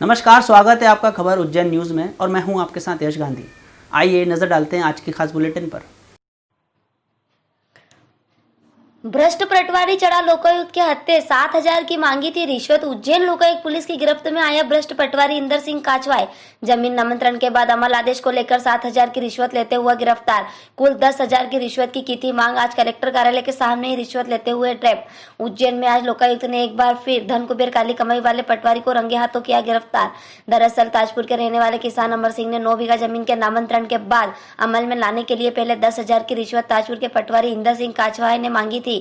नमस्कार, स्वागत है आपका खबर उज्जैन न्यूज़ में और मैं हूं आपके साथ यश गांधी। आइए नज़र डालते हैं आज की खास बुलेटिन पर। भ्रष्ट पटवारी चढ़ा लोकायुक्त के हत्या 7,000 की मांगी थी रिश्वत। उज्जैन लोकायुक्त पुलिस की गिरफ्त में आया भ्रष्ट पटवारी इंदर सिंह काचवाए जमीन नामांतरण के बाद अमल आदेश को लेकर 7,000 की रिश्वत लेते हुए गिरफ्तार। कुल 10,000 की रिश्वत की थी मांग। आज कलेक्टर कार्यालय के सामने ही रिश्वत लेते हुए ट्रैप। उज्जैन में आज लोकायुक्त ने एक बार फिर धन कुबेर काली कमाई वाले पटवारी को रंगे हाथों किया गिरफ्तार। दरअसल ताजपुर के रहने वाले किसान अमर सिंह ने 9 बीघा जमीन के नामांतरण के बाद अमल में लाने के लिए पहले 10,000 की रिश्वत ताजपुर के पटवारी इंदर सिंह काचवाए ने मांगी थी।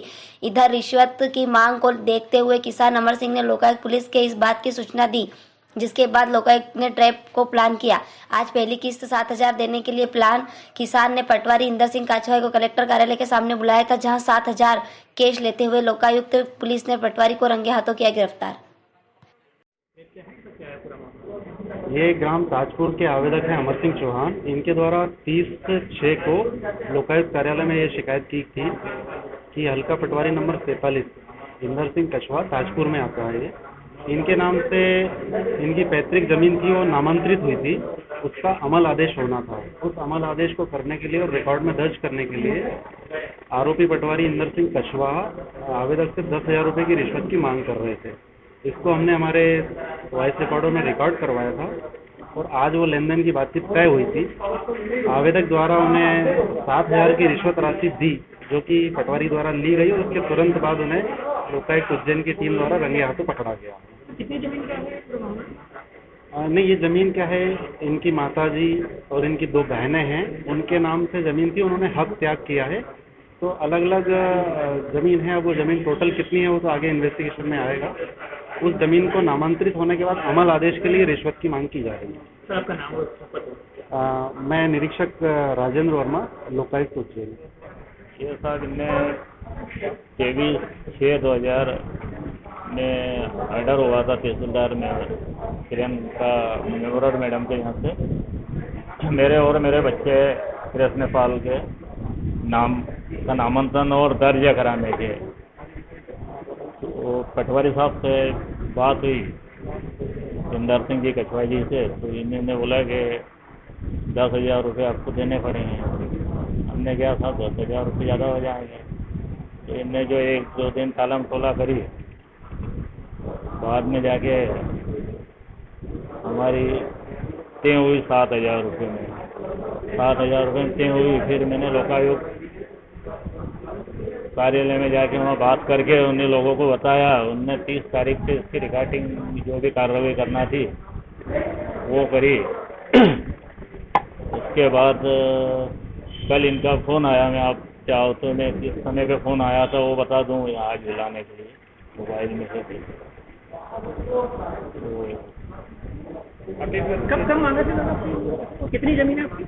इधर रिश्वत की मांग को देखते हुए किसान अमर सिंह ने लोकायुक्त पुलिस के इस बात की सूचना दी, जिसके बाद लोकायुक्त ने ट्रैप को प्लान किया। आज पहली किस्त 7,000 देने के लिए प्लान किसान ने पटवारी इंदर सिंह काचवाए को कलेक्टर कार्यालय के सामने बुलाया था, जहां 7,000 कैश लेते हुए लोकायुक्त पुलिस ने पटवारी को रंगे हाथों किया गिरफ्तार। ये ग्राम ताजपुर के आवेदक हैं अमर सिंह चौहान। इनके द्वारा 30/6 को लोकायुक्त कार्यालय में ये शिकायत की थी कि हल्का पटवारी नंबर 43 इंदर सिंह कछवा ताजपुर में आता है। इनके नाम से इनकी पैतृक जमीन थी, वो नामांतरित हुई थी, उसका अमल आदेश होना था। उस अमल आदेश को करने के लिए और रिकॉर्ड में दर्ज करने के लिए आरोपी पटवारी इंदर सिंह कछवा आवेदक से 10,000 रुपये की रिश्वत की मांग कर रहे थे। इसको हमने हमारे वॉइस रिकॉर्डर में रिकॉर्ड करवाया था और आज वो लेन देन की बातचीत तय हुई थी। आवेदक द्वारा उन्हें 7,000 की रिश्वत राशि दी, जो कि पटवारी द्वारा ली गई और उसके तुरंत बाद उन्हें लोकायुक्त उज्जैन की टीम द्वारा रंगे हाथों पकड़ा गया। कितनी जमीन का है? नहीं, ये ज़मीन क्या है, इनकी माताजी और इनकी 2 बहनें हैं, उनके नाम से ज़मीन थी, उन्होंने हक त्याग किया है। तो अलग अलग ज़मीन है। अब वो ज़मीन टोटल कितनी है वो तो आगे इन्वेस्टिगेशन में आएगा। उस ज़मीन को नामांतरित होने के बाद अमल आदेश के लिए रिश्वत की मांग की जा रही है। सर आपका नाम और पता? मैं निरीक्षक राजेंद्र वर्मा, लोकायुक्त उज्जैन। ये साहब इनने 23/6/2000 में ऑर्डर हुआ था तहसीलदार में प्रियंका मेमोरर मैडम के यहाँ से मेरे और मेरे बच्चे कृष्ण पाल के नाम का नामांकन और दर्ज कराने के। तो पटवारी साहब से बात हुई इंदर सिंह जी कछवा जी से, तो इन्होंने बोला कि 10,000 रुपये आपको देने पड़ेंगे। हमने क्या था 10,000 रुपये ज़्यादा हो जाएंगे। तो इनने जो 1-2 दिन तालम टोला करी, बाद में जाके हमारी तय हुई 7,000 रुपये में। 7,000 रुपये में तय हुई। फिर मैंने लोकायुक्त कार्यालय में जाके वहाँ बात करके उन्हें लोगों को बताया। उनने 30 तारीख से इसकी रिकॉर्डिंग जो भी कार्रवाई करना थी वो करी। उसके बाद कल इनका फ़ोन आया, मैं आप चाहो तो मैं किस समय पे फ़ोन आया था वो बता दूँ आज बुलाने के लिए मोबाइल में से। कब मांगा था आपकी? कितनी जमीन है आपकी?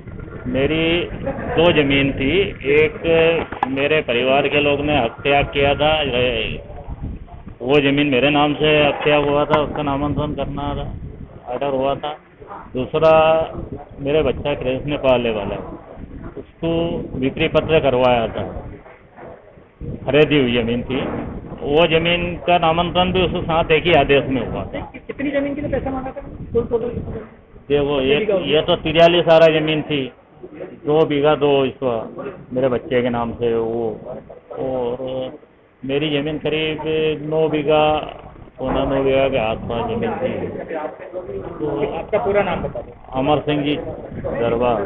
मेरी 2 जमीन थी। एक मेरे परिवार के लोग ने हक त्याग किया था, वो ज़मीन मेरे नाम से हक त्याग हुआ था, उसका नामांकन करना था, ऑर्डर हुआ था। दूसरा मेरे बच्चा कृष्ण पाले वाला, उसको बिक्री पत्र करवाया था, खरीदी हुई ज़मीन थी। वो ज़मीन का नामांकन भी उसके साथ एक ही आदेश में हुआ था। कितनी जमीन के लिए पैसा मांगा था? टोटल देखो ये तो 43 सारा ज़मीन थी। 2 बीघा 2 इसका मेरे बच्चे के नाम से वो, और मेरी ज़मीन करीब 9 बीघा 9 बीघा के आसपास ज़मीन थी। तो आपका पूरा नाम बता दो। अमर सिंह जी दरबार।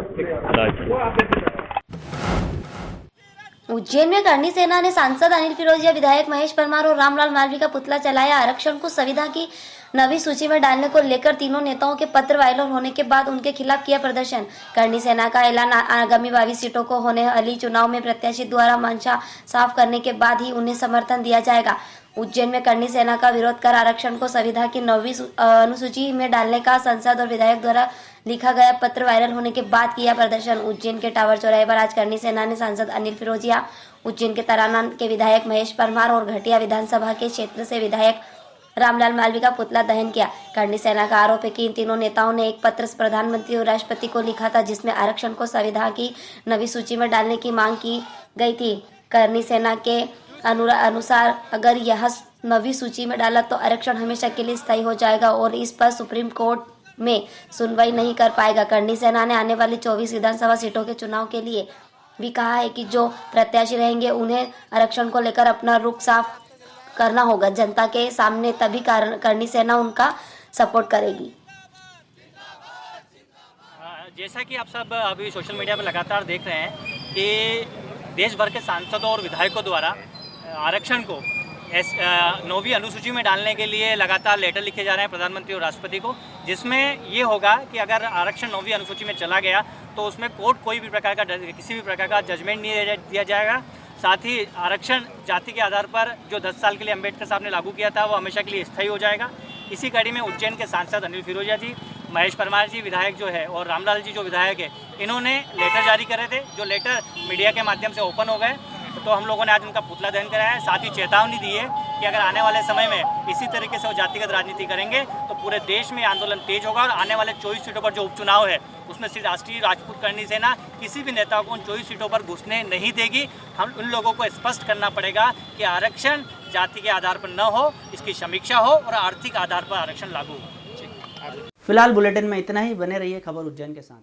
उज्जैन में करनी सेना ने सांसद अनिल फिरोजिया, विधायक महेश परमार और रामलाल मालवी का पुतला चलाया। आरक्षण को संविदा की नवी सूची में डालने को लेकर तीनों नेताओं के पत्र वायरल होने के बाद उनके खिलाफ किया प्रदर्शन। करनी सेना का ऐलान, आगामी 22 सीटों को होने वाली चुनाव में प्रत्याशी द्वारा मंशा साफ करने के बाद ही उन्हें समर्थन दिया जाएगा। उज्जैन में करनी सेना का विरोध कर आरक्षण को संविधा की 9वीं अनुसूची में डालने का सांसद और विधायक द्वारा लिखा गया पत्र वायरल होने के बाद किया प्रदर्शन। उज्जैन के टावर चौराहे पर आज करनी सेना ने सांसद अनिल फिरोजिया, उज्जैन के तराना के विधायक महेश परमार और घटिया विधानसभा के क्षेत्र से विधायक रामलाल मालवी का पुतला दहन किया। करनी सेना का आरोप है कि इन तीनों नेताओं ने एक पत्र प्रधानमंत्री और राष्ट्रपति को लिखा था, जिसमें आरक्षण को संविधा की नवी सूची में डालने की मांग की गई थी। करनी सेना के अनुसार अगर यह 9वीं सूची में डाला तो आरक्षण हमेशा के लिए स्थायी हो जाएगा और इस पर सुप्रीम कोर्ट में सुनवाई नहीं कर पाएगा। करणी सेना ने आने वाली 24 विधानसभा सीटों के चुनाव के लिए भी कहा है कि जो प्रत्याशी रहेंगे उन्हें आरक्षण को लेकर अपना रुख साफ करना होगा जनता के सामने, तभी करणी सेना उनका सपोर्ट करेगी। जैसा कि आप सब अभी सोशल मीडिया पर लगातार देख रहे हैं कि देश भर के सांसदों और विधायकों द्वारा आरक्षण को 9वीं अनुसूची में डालने के लिए लगातार लेटर लिखे जा रहे हैं प्रधानमंत्री और राष्ट्रपति को, जिसमें ये होगा कि अगर आरक्षण 9वीं अनुसूची में चला गया तो उसमें कोर्ट किसी भी प्रकार का जजमेंट नहीं दिया जाएगा। साथ ही आरक्षण जाति के आधार पर जो 10 साल के लिए अम्बेडकर साहब ने लागू किया था वो हमेशा के लिए स्थायी हो जाएगा। इसी कड़ी में उज्जैन के सांसद अनिल फिरोजिया जी, महेश परमार जी विधायक जो है और रामलाल जी जो विधायक है, इन्होंने लेटर जारी करे थे, जो लेटर मीडिया के माध्यम से ओपन हो गए। तो हम लोगों ने आज उनका पुतला दहन कराया है। साथ ही चेतावनी दी है कि अगर आने वाले समय में इसी तरीके से वो जातिगत राजनीति करेंगे तो पूरे देश में आंदोलन तेज होगा और आने वाले 24 सीटों पर जो उपचुनाव है उसमें श्री राष्ट्रीय राजपूत करणी सेना किसी भी नेता को उन 24 सीटों पर घुसने नहीं देगी। हम उन लोगों को स्पष्ट करना पड़ेगा कि आरक्षण जाति के आधार पर न हो, इसकी समीक्षा हो और आर्थिक आधार पर आरक्षण लागू हो। फिलहाल बुलेटिन में इतना ही। बने रहिए खबर उज्जैन के साथ।